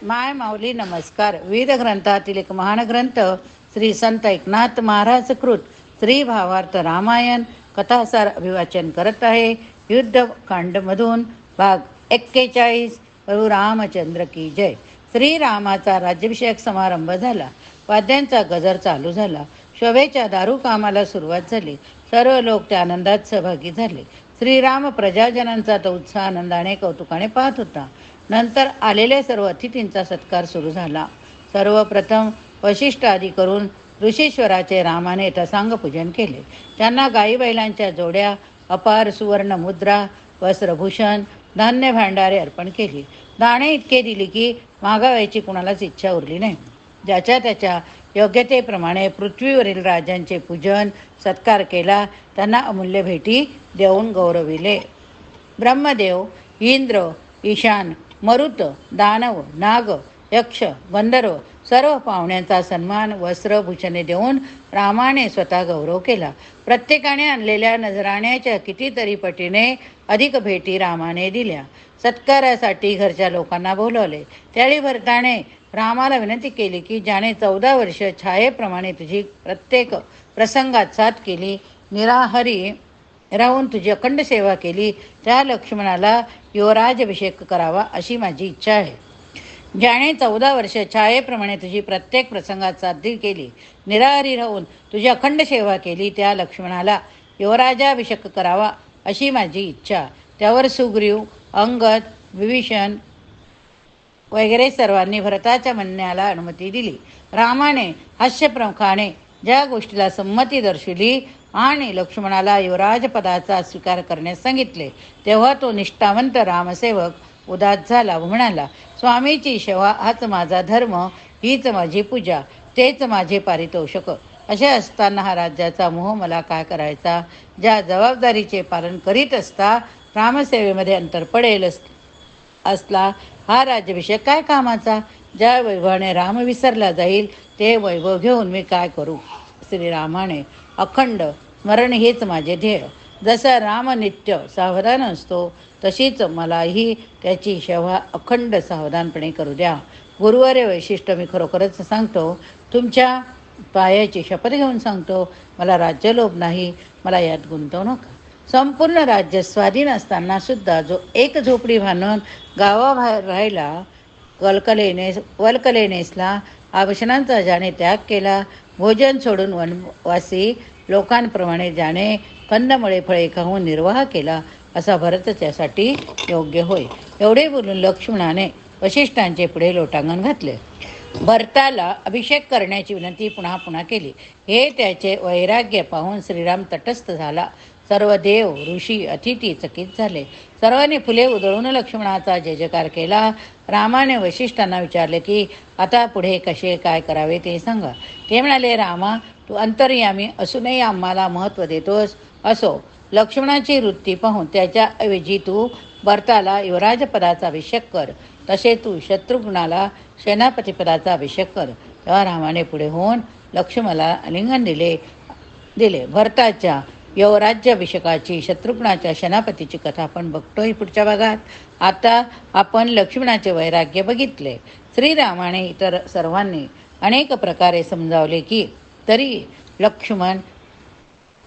माय माऊली नमस्कार. वेद ग्रंथातील एक महान ग्रंथ श्री संत एकनाथ महाराज कृत श्री भावार्थ रामायण कथासार अभिवाचन करत आहे. युद्ध कांडमधून भाग 41. प्रभू रामचंद्र की जय. श्रीरामाचा राज्याभिषेक समारंभ झाला. वाद्यांचा गजर चालू झाला. शोभेच्या दारू कामाला सुरुवात झाली. सर्व लोक त्या आनंदात सहभागी झाले. श्रीराम प्रजाजनांचा तो उत्साह आनंदाने कौतुकाने पाहत होता. नंतर आलेल्या सर्व अतिथींचा सत्कार सुरू झाला. सर्वप्रथम वशिष्ठ आदी करून ऋषीश्वराचे रामाने यथासांग पूजन केले. त्यांना गाई बैलांच्या जोड्या, अपार सुवर्ण मुद्रा, वस्त्रभूषण, धान्य भांडारे अर्पण केली. दाणे इतके दिली की मागावायची कुणालाच इच्छा उरली नाही. ज्याच्या त्याच्या योग्यतेप्रमाणे पृथ्वीवरील राजांचे पूजन सत्कार केला. त्यांना अमूल्य भेटी देऊन गौरविले. ब्रह्मदेव, इंद्र, ईशान, मरुत, दानव, नाग, यक्ष, गंधर्व सर्व पाहुण्यांचा सन्मान वस्त्रभूषणे देऊन रामाने स्वतः गौरव केला. प्रत्येकाने आणलेल्या नजराण्याच्या कितीतरी पटीने अधिक भेटी रामाने दिल्या. सत्कारासाठी घरच्या लोकांना बोलवले. त्यावेळी भरताने रामाला विनंती केली की ज्याने 14 वर्ष छायेप्रमाणे तुझी प्रत्येक प्रसंगात साथ केली, निराहारी राहून तुझी अखंड सेवा केली, त्या लक्ष्मणाला युवराज अभिषेक करावा अशी माझी इच्छा आहे. ज्याने 14 वर्ष छायेप्रमाणे तुझी प्रत्येक प्रसंगात साध्य केली, निराहारी राहून तुझी अखंड सेवा केली, त्या लक्ष्मणाला युवराजाभिषेक करावा अशी माझी इच्छा. त्यावर सुग्रीव, अंगद, विभीषण वगैरे सर्वांनी भरताच्या म्हणण्याला अनुमती दिली. रामाने हास्यप्रमुखाने ज्या गोष्टीला संमती दर्शवली आणि लक्ष्मणाला युवराज पदाचा स्वीकार करण्यास सांगितले, तेव्हा तो निष्ठावंत रामसेवक उदास झाला व म्हणाला, स्वामीची सेवा हाच माझा धर्म, हीच माझी पूजा, तेच माझे पारितोषिक. असे असताना हा राज्याचा मोह मला काय करायचा? ज्या जबाबदारीचे पालन करीत असता रामसेवेमध्ये अंतर पडेल असला हा राज्याभिषेक काय कामाचा? ज्या वैभवाने राम विसरला जाईल ते वैभव घेऊन मी काय करू? श्रीरामाने अखंड स्मरण हेच माझे ध्येय. जसा राम नित्य सावधान असतो तशीच मलाही त्याची सेवा अखंड सावधानपणे करू द्या. गुरुवारे वैशिष्ट्य मी खरोखरच सांगतो, तुमच्या पायाची शपथ घेऊन सांगतो, मला राज्यलोभ नाही, मला यात गुंतवू नका. संपूर्ण राज्य स्वाधीन असताना सुद्धा जो एक झोपडी बांधून गावाबाहेर राहिला, वल्कले नेसला, आभूषणांचा ज्याने त्याग केला, भोजन सोडून वनवासी लोकांप्रमाणे ज्याने कंदमुळे फळे खाऊन निर्वाह केला, असा भरत त्यासाठी योग्य होय. एवढे बोलून लक्ष्मणाने वशिष्ठांचे पुढे लोटांगण घातले. भरताला अभिषेक करण्याची विनंती पुन्हा पुन्हा केली. हे त्याचे वैराग्य पाहून श्रीराम तटस्थ झाला. सर्व देव, ऋषी, अतिथी चकित झाले. सर्वांनी फुले उधळून लक्ष्मणाचा जय जयकार केला. रामाने वशिष्ठांना विचारले की आता पुढे कसे काय करावे ते सांगा. ते म्हणाले, रामा, तू अंतर्यामी असूनही आम्हाला महत्त्व देतोस. असो, लक्ष्मणाची वृत्ती पाहून त्याच्या ऐवजी तू भरताला युवराज पदाचा अभिषेक कर. तसे तू शत्रुघ्नाला सेनापतीपदाचा अभिषेक कर. तेव्हा रामाने पुढे होऊन लक्ष्मणाला आलिंगन दिले. भरताच्या युवराज्याभिषेकाची शत्रुघ्नाच्या सेनापतीची कथा आपण बघतोय पुढच्या भागात. आता आपण लक्ष्मणाचे वैराग्य बघितले. श्रीरामाने इतर सर्वांनी अनेक प्रकारे समजावले की तरी लक्ष्मण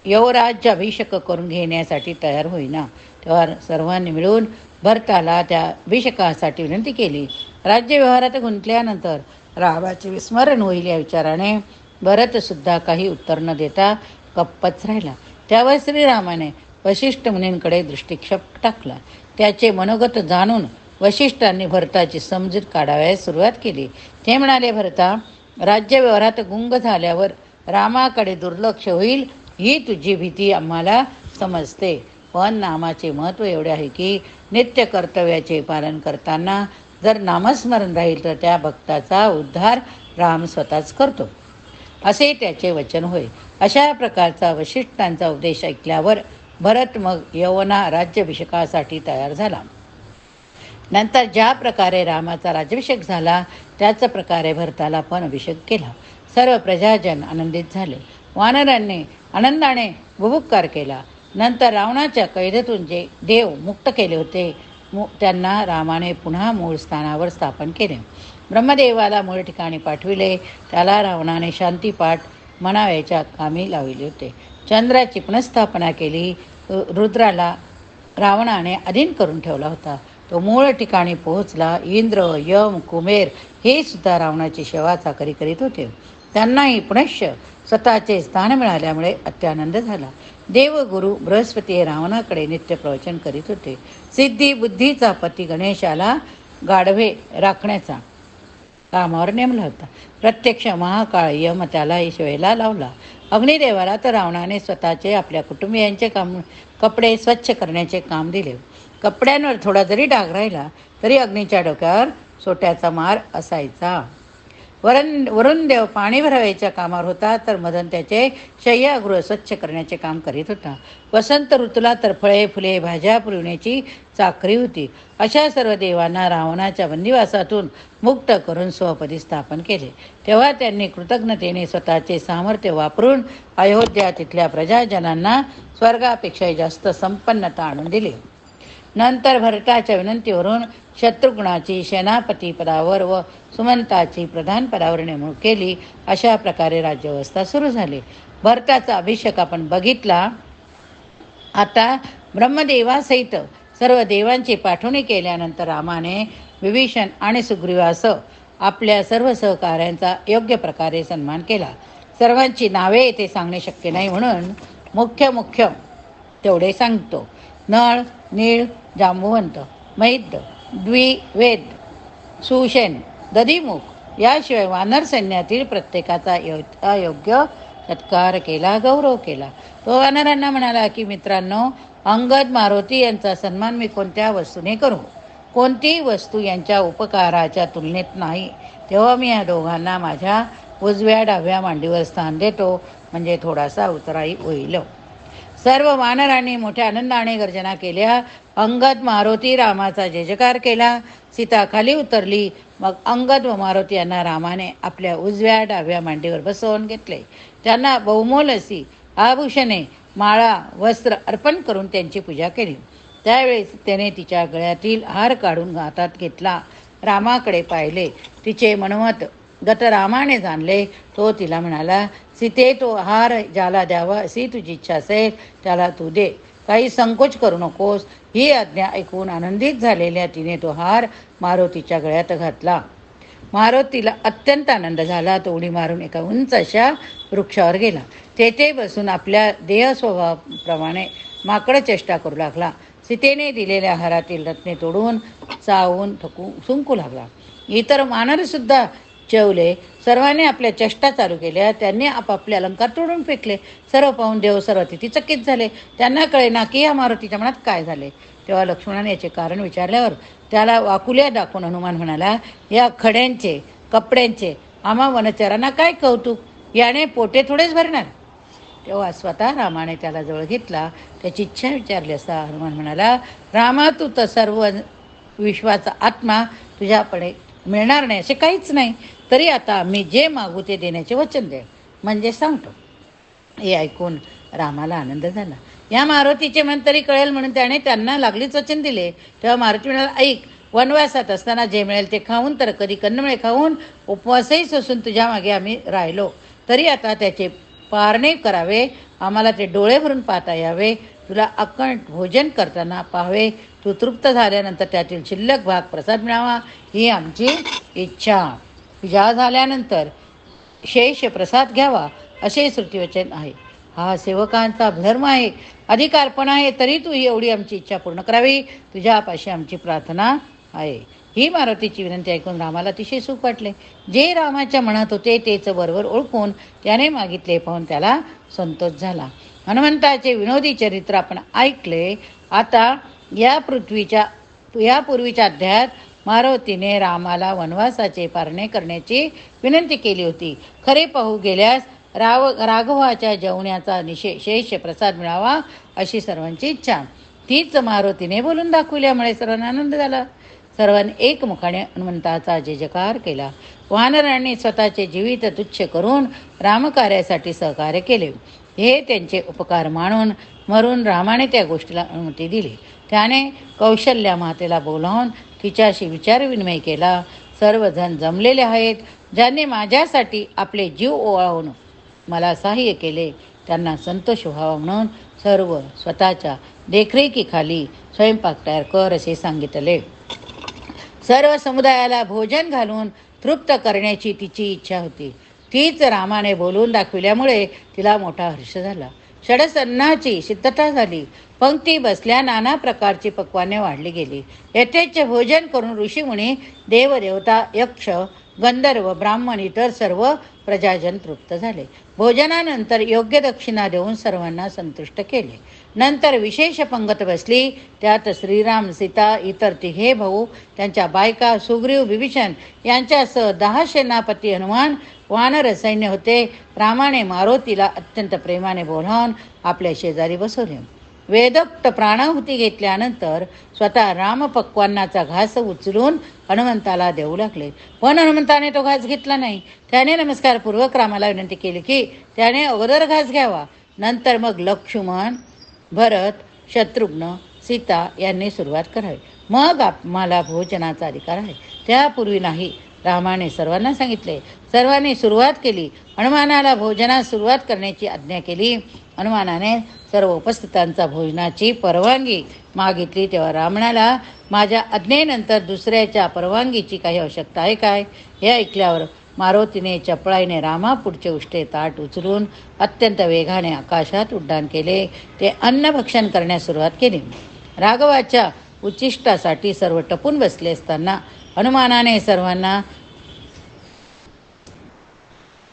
युवराज्याभिषेक करून घेण्यासाठी तयार होईना. तेव्हा सर्वांनी मिळून भरताला त्या अभिषेकासाठी विनंती केली. राज्यव्यवहारात गुंतल्यानंतर रामाचे विस्मरण होईल या विचाराने भरतसुद्धा काही उत्तर न देता गप्पच राहिला. त्यावर श्रीरामाने वशिष्ठ मुनींकडे दृष्टिक्षेप टाकला. त्याचे मनोगत जाणून वशिष्ठांनी भरताची समजूत काढावयास सुरुवात केली. ते म्हणाले, भरता, राज्यव्यवहारात गुंग झाल्यावर रामाकडे दुर्लक्ष होईल ही तुझी भीती आम्हाला समजते. पण नामाचे महत्त्व एवढे आहे की नित्य कर्तव्याचे पालन करताना जर नामस्मरण राहील तर त्या भक्ताचा उद्धार राम स्वतःच करतो, असे त्याचे वचन होय. अशा प्रकारचा वशिष्ठांचा उपदेश ऐकल्यावर भरत मग यवना राज्याभिषेकासाठी तयार झाला. नंतर ज्या प्रकारे रामाचा राज्याभिषेक झाला त्याच प्रकारे भरताला पण अभिषेक केला. सर्व प्रजाजन आनंदित झाले. वानरांनी आनंदाने बुभुक्कार केला. नंतर रावणाच्या कैदेतून जे देव मुक्त केले होते त्यांना रामाने पुन्हा मूळ स्थानावर स्थापन केले. ब्रह्मदेवाला मूळ ठिकाणी पाठविले. त्याला रावणाने शांतीपाठ म्हणावयाच्या कामी लावले होते. चंद्राची पुनःस्थापना केली. रुद्राला रावणाने अधीन करून ठेवला होता. तो मूळ ठिकाणी पोहोचला. इंद्र, यम, कुमेर हे सुद्धा रावणाची सेवा चाकरी करीत होते. त्यांनाही पुनश्च स्वतःचे स्थान मिळाल्यामुळे अत्यानंद झाला. देवगुरु बृहस्पती हे रावणाकडे नित्य प्रवचन करीत होते. सिद्धी बुद्धीचा पती गणेशाला गाढवे राखण्याचा कामावर नेमला होता. प्रत्यक्ष महाकाळ यम त्याला सेवेला लावला. अग्निदेवाला तर रावणाने स्वतःचे आपल्या कुटुंबियांचे कपडे स्वच्छ करण्याचे काम दिले. कपड्यांवर थोडा जरी डाग राहिला तरी अग्नीच्या डोक्यावर सोट्याचा मार असायचा. वरुण देव पाणी भरवायच्या कामावर होता, तर मदन त्याचे शय्यागृह स्वच्छ करण्याचे काम करीत होता. वसंत ऋतूला तर फळे फुले भाज्या पुरविण्याची चाकरी होती. अशा सर्व देवांना रावणाच्या बंदिवासातून मुक्त करून स्वपदी स्थापन केले. तेव्हा त्यांनी कृतज्ञतेने स्वतःचे सामर्थ्य वापरून अयोध्या तिथल्या प्रजाजनांना स्वर्गापेक्षाही जास्त संपन्नता आणून दिली. नंतर भरताच्या विनंतीवरून शत्रुघ्नाची सेनापती पदावर व सुमंताची प्रधान पदावर नेमणूक केली. अशा प्रकारे राज्यव्यवस्था सुरू झाली. भरताचा अभिषेक आपण बघितला. आता ब्रह्मदेवासहित सर्व देवांची पाठवणी केल्यानंतर रामाने विभीषण आणि सुग्रीवासह आपल्या सर्व सहकाऱ्यांचा योग्य प्रकारे सन्मान केला. सर्वांची नावे येथे सांगणे शक्य नाही म्हणून मुख्य तेवढे सांगतो. नळ, नीळ, जांबुवंत, मैत्र, द्विवेद, सुषेण, दधिमुख याशिवाय वानर सैन्यातील प्रत्येकाचा अयोग्य सत्कार केला, गौरव केला. तो वानरांना म्हणाला की मित्रांनो, अंगद, मारुती यांचा सन्मान मी कोणत्या वस्तूने करू? कोणतीही वस्तू यांच्या उपकाराच्या तुलनेत नाही. तेव्हा मी या दोघांना माझ्या उजव्या डाव्या मांडीवर स्थान देतो, म्हणजे थोडासा उतराई होईल. सर्व वानरांनी मोठ्या आनंदाने गर्जना केल्या. अंगद, मारुती रामाचा जय जयकार केला. सीता खाली उतरली. मग अंगद व मारुती यांना रामाने आपल्या उजव्या डाव्या मांडीवर बसवून घेतले. त्यांना बहुमोल अशी आभूषणे, माळा, वस्त्र अर्पण करून त्यांची पूजा केली. त्यावेळेस त्याने तिच्या गळ्यातील हार काढून हातात घेतला. रामाकडे पाहिले. तिचे मनोमत गत रामाने जाणले. तो तिला म्हणाला, सीते, तो हार ज्याला द्यावा अशी तुझी इच्छा असेल त्याला तू दे. काही संकोच करू नकोस. ही आज्ञा ऐकून आनंदित झालेल्या तिने तो हार मारुतीच्या गळ्यात घातला. मारुतीला अत्यंत आनंद झाला. तो उडी मारून एका उंच अशा वृक्षावर गेला. तेथे बसून आपल्या देह स्वभावाप्रमाणे माकड चेष्टा करू लागला. सीतेने दिलेल्या हारातील रत्ने तोडून चावून सुंकू लागला. इतर वानरसुद्धा चेवले. सर्वांनी आपल्या चेष्टा चालू केल्या. त्यांनी आपापले अलंकार तोडून फेकले. सर्व पाहून देव सर्व तिथे चकित झाले. त्यांना कळेना की या मारुतीच्या मनात काय झाले. तेव्हा लक्ष्मणाने याचे कारण विचारल्यावर त्याला वाकुल्या दाखवून हनुमान म्हणाला, या खड्यांचे, कपड्यांचे आम्हा वनचरांना काय कौतुक? याने पोटे थोडेच भरणार. तेव्हा स्वतः रामाने त्याला जवळ घेतला. त्याची इच्छा विचारली असता हनुमान म्हणाला, रामा, तू तर सर्व विश्वाचा आत्मा, तुझ्याकडे मिळणार नाही असे काहीच नाही. तरी आता मी जे मागू ते देण्याचे वचन दे, म्हणजे सांगतो. हे ऐकून रामाला आनंद झाला. या मारुतीचे मन तरी कळेल म्हणून त्याने त्यांना लागलीच वचन दिले. तेव्हा मारुती म्हणाला, ऐक, वनवासात असताना जे मिळेल ते खाऊन, तर कधी कंदमुळे खाऊन उपवासही सोसून तुझ्या मागे आम्ही राहिलो. तरी आता त्याचे पारणे करावे, आम्हाला ते डोळे भरून पाहता यावे, तुला अखंड भोजन करताना पाहावे. तू तृप्त झाल्यानंतर त्यातील शिल्लक भाग प्रसाद मिळावा ही आमची इच्छा. पूजा झाल्यानंतर शेष प्रसाद घ्यावा असे श्रुतिवचन आहे. हा सेवकांचा धर्म आहे, अधिकार पण आहे. तरी तू एवढी आमची इच्छा पूर्ण करावी, तुझ्यापाशी आमची प्रार्थना आहे. ही मारुतीची विनंती ऐकून रामाला अतिशय सुख वाटले. जे रामाच्या मनात होते तेच बरोबर ओळखून त्याने मागितले पाहून त्याला संतोष झाला. हनुमंताचे विनोदी चरित्र आपण ऐकले. आता यापूर्वीच्या अध्यायात मारुतीने रामाला वनवासाचे पारणे करण्याची विनंती केली होती. खरे पाहू गेल्यास राघवाच्या जेवण्याचा शेष प्रसाद मिळावा अशी सर्वांची इच्छा. तीच मारुतीने बोलून दाखवल्यामुळे सर्वांना आनंद झाला. सर्वांनी एकमुखाने हनुमंताचा जय जयकार केला. वानरांनी स्वतःचे जीवित तुच्छ करून रामकार्यासाठी सहकार्य केले. हे त्यांचे उपकार मरून रामाने त्या गोष्टीला अनुमती दिली. त्याने कौशल्या मातेला बोलावून तिच्याशी विचारविनिमय केला. सर्वजण जमलेले आहेत. ज्यांनी माझ्यासाठी आपले जीव ओवाळून मला सहाय्य केले त्यांना संतोष व्हावा म्हणून सर्व स्वतःच्या देखरेखीखाली स्वयंपाक तयार कर असे सांगितले. सर्व समुदायाला भोजन घालून तृप्त करण्याची तिची इच्छा होती. तीच रामाने बोलून दाखविल्यामुळे तिला मोठा हर्ष झाला. षडस अन्नाची सिद्धता झाली. पंक्ती बसल्या नाना प्रकारची पक्वाने वाढली गेली. यथेच्छ भोजन करून ऋषीमुनी, देवदेवता, यक्ष, गंधर्व, ब्राह्मण, इतर सर्व प्रजाजन तृप्त झाले. भोजनानंतर योग्य दक्षिणा देऊन सर्वांना संतुष्ट केले. नंतर विशेष पंगत बसली. त्यात श्रीराम, सीता, इतर तिघे भाऊ, त्यांच्या बायका, सुग्रीव, विभीषण यांच्यासह 10 सेनापती, हनुमान, वानर सैन्य होते. रामाने मारुतीला अत्यंत प्रेमाने बोलावून आपल्या शेजारी बसवले. वेदोक्त प्राणाहुती घेतल्यानंतर स्वतः रामपक्वान्नाचा घास उचलून हनुमंताला देऊ लागले. पण हनुमंताने तो घास घेतला नाही. त्याने नमस्कारपूर्वक रामाला विनंती केली की त्याने अगोदर घास घ्यावा. नंतर मग लक्ष्मण, भरत, शत्रुघ्न, सीता यांनी सुरुवात करावी. मग आम्हाला भोजनाचा अधिकार आहे. त्यापूर्वी नाही. रामाने सर्वांना सांगितले. सर्वांनी सुरुवात केली. हनुमानाला भोजनास सुरुवात करण्याची आज्ञा केली. हनुमानाने सर्व उपस्थितांचा भोजनाची परवानगी मागितली. तेव्हा रावणाला माझ्या आज्ञेनंतर दुसऱ्याच्या परवानगीची काही आवश्यकता आहे काय? हे ऐकल्यावर मारुतीने चपळाईने रामापुढचे उष्टे ताट उचलून अत्यंत वेगाने आकाशात उड्डाण केले. ते अन्नभक्षण करण्यास सुरुवात केली. राघवाच्या उच्चिष्टासाठी सर्व टपून बसले असताना हनुमानाने सर्वांना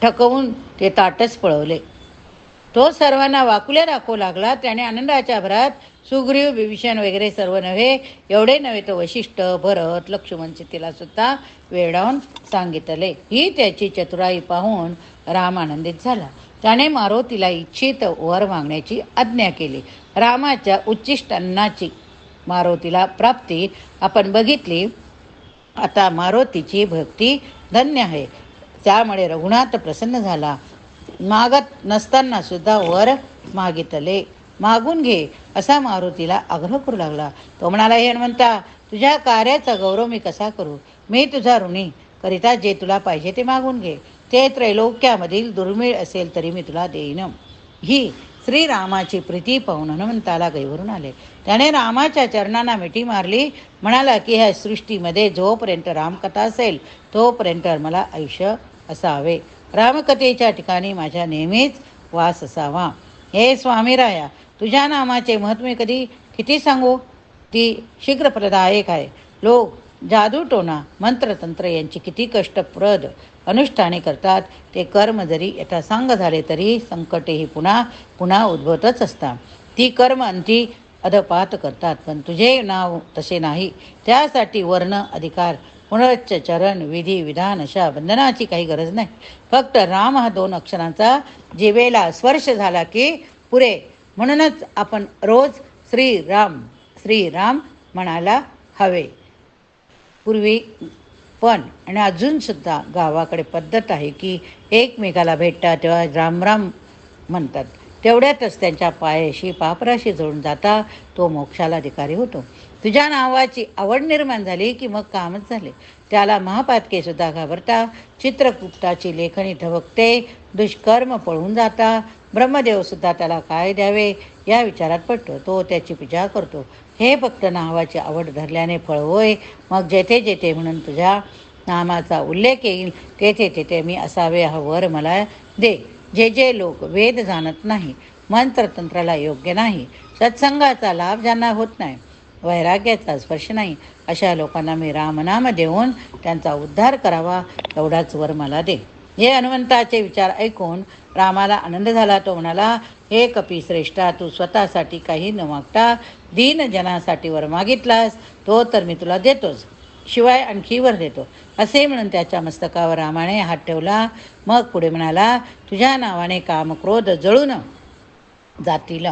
ठकवून ते ताटच पळवले. तो सर्वांना वाकुल्या दाखवू लागला. त्याने आनंदाच्या भरात सुग्रीव, विभीषण वगैरे सर्व नव्हे, एवढे नव्हे तर वशिष्ठ, भरत, लक्ष्मण, सीतेला सुद्धा वेडावून सांगितले. ही त्याची चतुराई पाहून राम आनंदित झाला. त्याने मारुतीला इच्छित वर मागण्याची आज्ञा केली. रामाच्या उच्चिष्ट अन्नाची मारुतीला प्राप्ती आपण बघितली. आता मारुतीची भक्ती धन्य आहे. त्यामुळे रघुनाथ प्रसन्न झाला. मागत नसताना सुद्धा वर मागितले. मागून घे असा मारुतीला आग्रह करू लागला. तो म्हणाला, हे हनुमंता, तुझ्या कार्याचा गौरव मी कसा करू? मी तुझा ऋणी. करिता जे तुला पाहिजे ते मागून घे. ते त्रैलोक्यामधील दुर्मिळ असेल तरी मी तुला देईन. ही श्रीरामाची प्रीती पाहून हनुमंताला गैवरून आले. त्याने रामाच्या चरणांना मिठी मारली. म्हणाला की ह्या सृष्टीमध्ये जोपर्यंत रामकथा असेल तोपर्यंत मला आयुष्य असावे. रामकथेच्या ठिकाणी माझ्या नेहमीच वास असावा. हे स्वामीराया, तुझ्या नामाचे महत्त्व कधी किती सांगू? ती शीघ्रप्रदायक आहे. लोक जादूटोणा, मंत्रतंत्र यांची किती कष्टप्रद अनुष्ठाने करतात. ते कर्म जरी यथासांग झाले तरी संकटेही पुन्हा पुन्हा उद्भवतच असतात. ती कर्म अंती अधपात करतात. पण तुझे नाव तसे नाही. त्यासाठी वर्ण, अधिकार, पुनश्चरण, विधी, विधान अशा बंधनाची काही गरज नाही. फक्त राम हा 2 अक्षरांचा जिभेला स्पर्श झाला की पुरे. म्हणूनच आपण रोज श्रीराम श्रीराम म्हणायला हवे. पूर्वी पण आणि अजूनसुद्धा गावाकडे पद्धत आहे की एकमेकाला भेटतात तेव्हा रामराम म्हणतात. तेवढ्यातच त्यांच्या पायाशी पापराशी जोडून जाता तो मोक्षाला अधिकारी होतो. तुझ्या नावाची आवड निर्माण झाली की मग कामच झाले. त्याला महापातके सुद्धा घाबरता. चित्रगुप्ताची लेखणी ठबकते. दुष्कर्म पळून जाता. ब्रह्मदेव सुद्धा त्याला काय द्यावे या विचारात पडतो. तो त्याची पूजा करतो. हे फक्त नावाची आवड धरल्याने फळ होय. मग जेथे जेथे म्हणून तुझ्या नामाचा उल्लेख येईल तेथे तेथे मी असावे हा वर मला दे. जे जे लोक वेद जाणत नाही, मंत्रतंत्राला योग्य नाही, सत्संगाचा लाभ ज्यांना होत नाही, वैराग्याचा स्पर्श नाही, अशा लोकांना मी रामनाम देऊन त्यांचा उद्धार करावा एवढाच वर मला दे. हे हनुमंताचे विचार ऐकून रामाला आनंद झाला. तो म्हणाला, हे कपी श्रेष्ठा, तू स्वतःसाठी काही न मागता दीनजनासाठी वर मागितलास तो तर मी तुला देतोच, शिवाय आणखी वर देतो असे म्हणून त्याच्या मस्तकावर रामाने हात ठेवला. मग पुढे म्हणाला, तुझ्या नावाने काम क्रोध जळून जातील.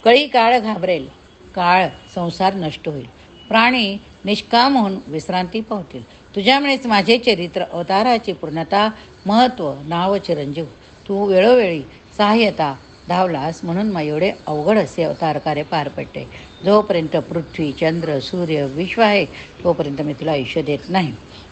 कळी काळ घाबरेल. काळ संसार नष्ट होईल. प्राणी निष्काम होऊन विश्रांती पावतील. तुझ्यामुळेच माझे चरित्र, अवताराची पूर्णता, महत्त्व, नाव चिरंजीव. तू वेळोवेळी सहाय्यता धावलास म्हणून मग एवढे अवघड असे अवतार कार्य पार पडते. जोपर्यंत पृथ्वी, चंद्र, सूर्य, विश्व आहे तोपर्यंत मी तुला आयुष्य देत नाही.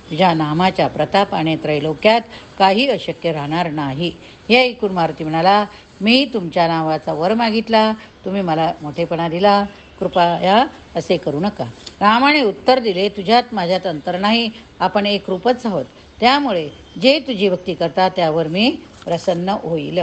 तुझ्या नामाच्या प्रतापाने त्रैलोक्यात काही अशक्य राहणार नाही. हे ऐकून मारुती म्हणाला, मी तुमच्या नावाचा वर मागितला, तुम्ही मला मोठेपणा दिला, कृपया असे करू नका. रामाने उत्तर दिले, तुझ्यात माझ्यात अंतर नाही, आपण एक रूपच आहोत. त्यामुळे जे तुझी भक्ती करतात त्यावर मी प्रसन्न होईल.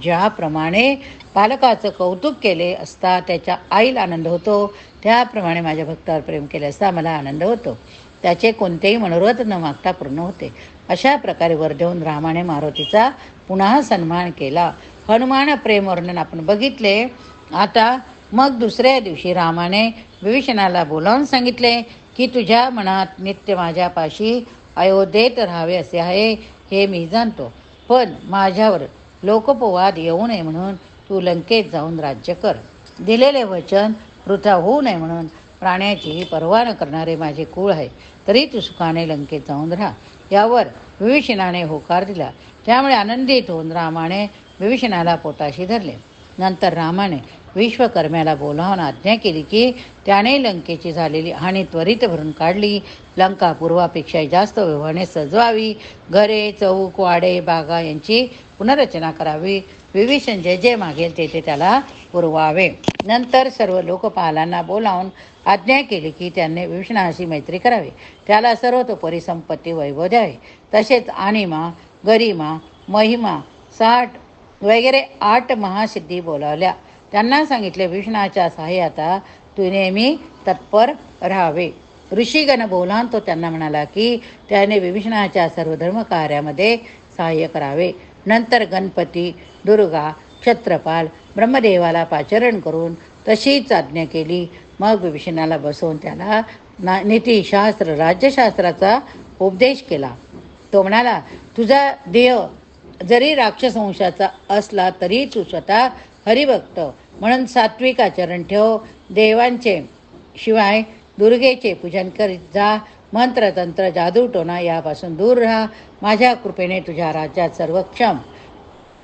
ज्याप्रमाणे पालकाचं कौतुक केले असता त्याच्या आईला आनंद होतो, त्याप्रमाणे माझ्या भक्तावर प्रेम केले असता मला आनंद होतो. त्याचे कोणतेही मनोरथ न मागता पूर्ण होते. अशा प्रकारे वर देऊन रामाने मारुतीचा पुन्हा सन्मान केला. हनुमान प्रेम वर्णन आपण बघितले. आता मग दुसऱ्या दिवशी रामाने विभीषणाला बोलावून सांगितले की तुझ्या मनात नित्य माझ्यापाशी अयोध्येत राहावे असे आहे, हे मी जाणतो. पण माझ्यावर लोकपोवाद येऊ नये म्हणून तू लंकेत जाऊन राज्य कर. दिलेले वचन वृथा होऊ नये म्हणून प्राण्याची पर्वा न करणारे माझे कुळ आहे, तरी तू सुखाने लंकेत जाऊन राहा. यावर विभीषणाने होकार दिला. त्यामुळे आनंदित होऊन रामाने विभीषणाला पोटाशी धरले. नंतर रामाने विश्वकर्म्याला बोलावून आज्ञा केली की त्याने लंकेची झालेली हानी त्वरित भरून काढली. लंका पूर्वापेक्षा जास्त वैभवाने सजवावी. घरे, चौक, वाडे, बागा यांची पुनर्रचना करावी. विभीषण जे जे मागेल ते त्याला पुरवावे. नंतर सर्व लोकपालांना बोलावून आज्ञा केली की त्यांनी विभीषणाशी मैत्री करावी, त्याला सर्वतोपरी संपत्ती वैभव द्यावे. तसेच आणिमा, गरिमा, महिमा, 60 वगैरे 8 महासिद्धी बोलावल्या. त्यांना सांगितले, विभीषणाच्या सहाय्याता तू नेहमी तत्पर राहावे. ऋषीगण बोलावून तो त्यांना म्हणाला की त्याने विभीषणाच्या सर्व धर्म कार्यामध्ये सहाय्य करावे. नंतर गणपती, दुर्गा, क्षत्रपाल, ब्रह्मदेवाला पाचारण करून तशीच आज्ञा केली. मग विभीषणाला बसवून त्याला नीतिशास्त्र, राज्यशास्त्राचा उपदेश केला. तो म्हणाला, तुझा देह जरी राक्षस वंशाचा असला तरी तू स्वतः हरिभक्त म्हणून सात्विक आचरण ठेव. देवांचे शिवाय दुर्गेचे पूजन करीत जा. मंत्र, तंत्र, जादूटोणा यापासून दूर राहा. माझ्या कृपेने तुझ्या राज्यात सर्वक्षम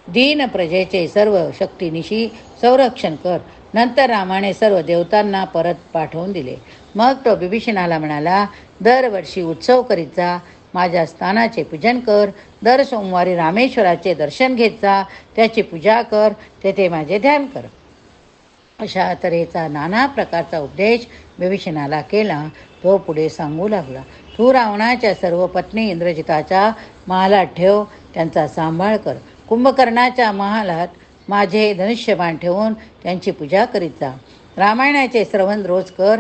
दीन प्रजेचे सर्व शक्तीनिशी संरक्षण कर. नंतर रामाने सर्व देवतांना परत पाठवून दिले. मग तो विभीषणाला म्हणाला, दरवर्षी उत्सव करीत जा. माझ्या स्थानाचे पूजन कर. दर सोमवारी रामेश्वराचे दर्शन घेत जा. त्याची पूजा कर. तेथे माझे ध्यान कर. अशा तऱ्हेचा नाना प्रकारचा उपदेश विभीषणाला केला. तो पुढे सांगू लागला, तू रावणाच्या सर्व पत्नी इंद्रजिताच्या महालात ठेव. त्यांचा सांभाळ कर. कुंभकर्णाच्या महालात माझे धनुष्यबाण ठेवून त्यांची पूजा करीत जा. रामायणाचे श्रवण रोज कर.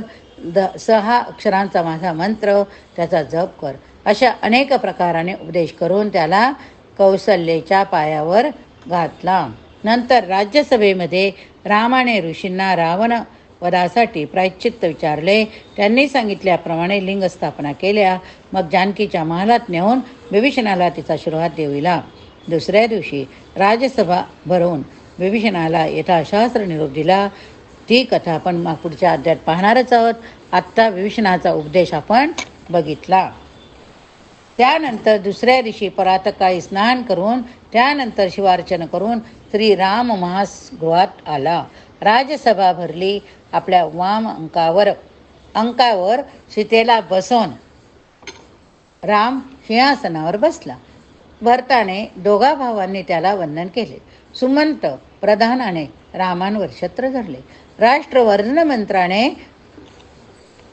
6 अक्षरांचा माझा मंत्र त्याचा जप कर. अशा अनेक प्रकाराने उपदेश करून त्याला कौशल्याच्या पायावर घातला. नंतर राज्यसभेमध्ये रामाने ऋषींना रावण वधासाठी प्रायश्चित्त विचारले. त्यांनी सांगितल्याप्रमाणे लिंग स्थापना केल्या. मग जानकीच्या महालात नेऊन विभीषणाला तिचा आशीर्वाद देविला. दुसऱ्या दिवशी राजसभा भरवून विभीषणाला यथाशास्त्र निरोप दिला. ती कथा आपण पुढच्या अध्यायात पाहणारच आहोत. आत्ता विभीषणाचा उपदेश आपण बघितला. त्यानंतर दुसऱ्या दिवशी प्रातःकाळी स्नान करून त्यानंतर शिवार्चन करून श्रीराम महासगृहात आला. राजसभा भरली. आपल्या वाम अंकावर सीतेला बसवून राम सिंहासनावर बसला. भरताने दोघा भावांनी त्याला वंदन केले. सुमंत प्रधानाने रामांवर छत्र धरले. राष्ट्रवर्धन मंत्राने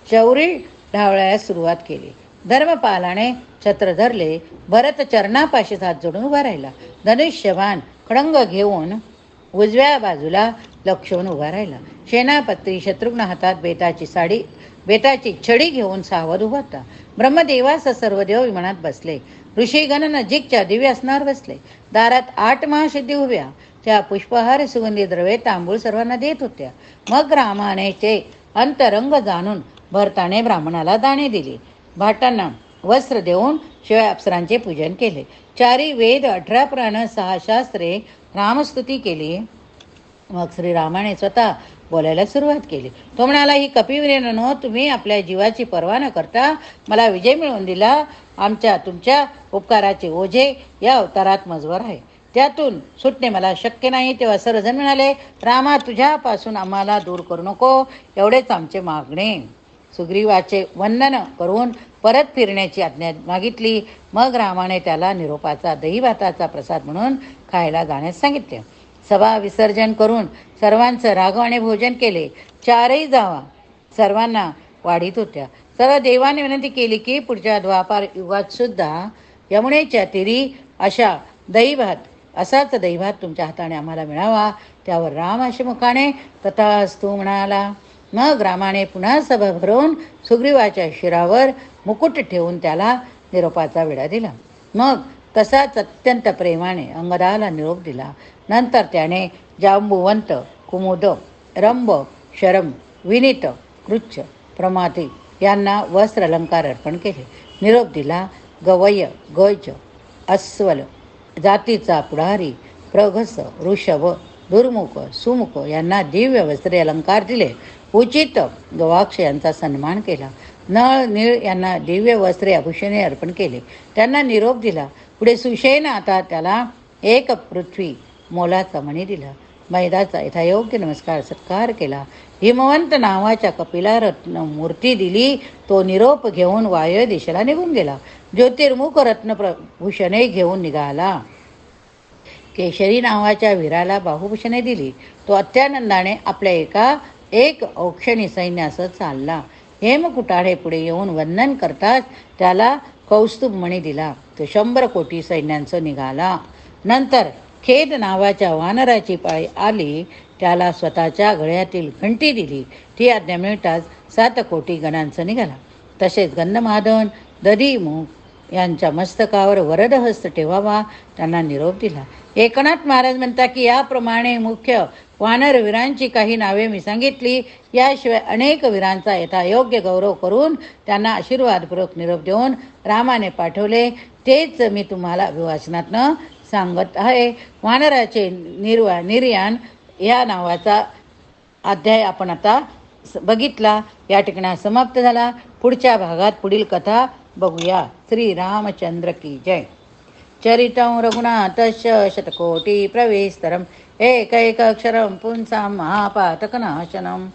चौरी ढावळ्यास सुरुवात केली. धर्मपालाने छत्र धरले. भरत चरणापाशीच हात जोडून उभा राहिला. धनुष्यबाण खडंग घेऊन उजव्या बाजूला लक्षून उभा राहिला. सेनापती शत्रुघ्न हातात बेताची छडी घेऊन सावध उभा होता. ब्रह्मदेवासह सर्व देव विमानात बसले. ऋषीगण नजीकच्या दिव्यासनावर बसले. दारात 8 महासिद्धी उभ्या. त्या पुष्पहार, सुगंधी द्रव्ये, तांबूळ सर्वांना देत होत्या. मग रामाने ते अंतरंग जाणून भरताने ब्राह्मणाला दाणे दिले. भाटांना वस्त्र देऊन शिवाय अप्सरांचे पूजन केले. 4 वेद, 18 पुराण, 6 शास्त्रे, रामस्तुती केली. मग श्रीरामाने स्वतः बोलायला सुरुवात केली. तो म्हणाला, ही कपिवीरांनो, तुम्ही आपल्या जीवाची पर्वा न करता मला विजय मिळवून दिला. तुमच्या उपकाराचे ओझे या अवतारात मजवर आहे. त्यातून सुटणे मला शक्य नाही. तेव्हा सर्वजण म्हणाले, रामा, तुझ्यापासून आम्हाला दूर करू नको, एवढेच आमचे मागणे. सुग्रीवाचे वंदन करून परत फिरण्याची आज्ञा मागितली. मग रामाने त्याला निरोपाचा दही भाताचा प्रसाद म्हणून खायला जाण्यास सांगितले. सभा विसर्जन करून सर्वांचं रागाने भोजन केले. चारही जावा सर्वांना वाढीत होत्या. सर्व देवाने विनंती केली की पुढच्या द्वापार युगात सुद्धा यमुनेच्या तीरी असाच दहीभात तुमच्या हाताने आम्हाला मिळावा. त्यावर राम मुखाने तथास्तु म्हणाला. मग रामाने पुन्हा सभा भरवून सुग्रीवाच्या शिरावर मुकुट ठेवून त्याला निरोपाचा विडा दिला. मग तसाच अत्यंत प्रेमाने अंगदाला निरोप दिला. नंतर त्याने जांबुवंत, कुमुद, रंभ, शरम, विनीत, कृच्छ, प्रमाती यांना वस्त्र अलंकार अर्पण केले. निरोप दिला. गवय, गज, अस्वल जातीचा पुढारी, प्रघस, ऋषभ, दुर्मुख, सुमुख यांना दिव्य वस्त्रे अलंकार दिले. उचित गवाक्ष यांचा सन्मान केला. नळ, नीळ यांना दिव्य वस्त्रे आभूषणे अर्पण केले. त्यांना निरोप दिला. पुढे सुषेण आता त्याला एक पृथ्वी मोलाचा मणी दिला. मैदाचा यथायोग्य नमस्कार सत्कार केला. हिमवंत नावाच्या कपिला रत्न मूर्ती दिली. तो निरोप घेऊन वायव्य दिशेला निघून गेला. ज्योतिर्मुख रत्नभूषणे घेऊन निघाला. केशरी नावाच्या वीराला बाहुभूषणे दिली. तो अत्यानंदाने आपल्या एक औक्षणी सैन्यासह चालला. हेमकुटाळे पुढे येऊन वंदन करताच त्याला कौस्तुभ मणी दिला. तो 100 कोटी सैन्यांचं निघाला. नंतर खेद नावाच्या वानराची पाळी आली. त्याला स्वतःच्या गळ्यातील घंटी दिली. ती आज्ञा मिळताच 7 कोटी गणांचं निघाला. तसेच गंधमादन, दधिमुख यांच्या मस्तकावर वरदहस्त ठेवावा त्यांना निरोप दिला. एकनाथ महाराज म्हणतात की याप्रमाणे मुख्य वानर वीरांची काही नावे मी सांगितली. याशिवाय अनेक वीरांचा यथायोग्य गौरव करून त्यांना आशीर्वादपूर्वक निरोप देऊन रामाने पाठवले. तेच मी तुम्हाला अभिवाचनातनं सांगत आहे. वानराचे निर्याण या नावाचा अध्याय आपण आता बघितला. या ठिकाणी समाप्त झाला. पुढच्या भागात पुढील कथा बघूया. श्री रामचंद्र की जय. चरितं रघुनाथस्य शतकोटी प्रवेस्तरम् एकैकाक्षरं पुंसां महापातकनाशनम्.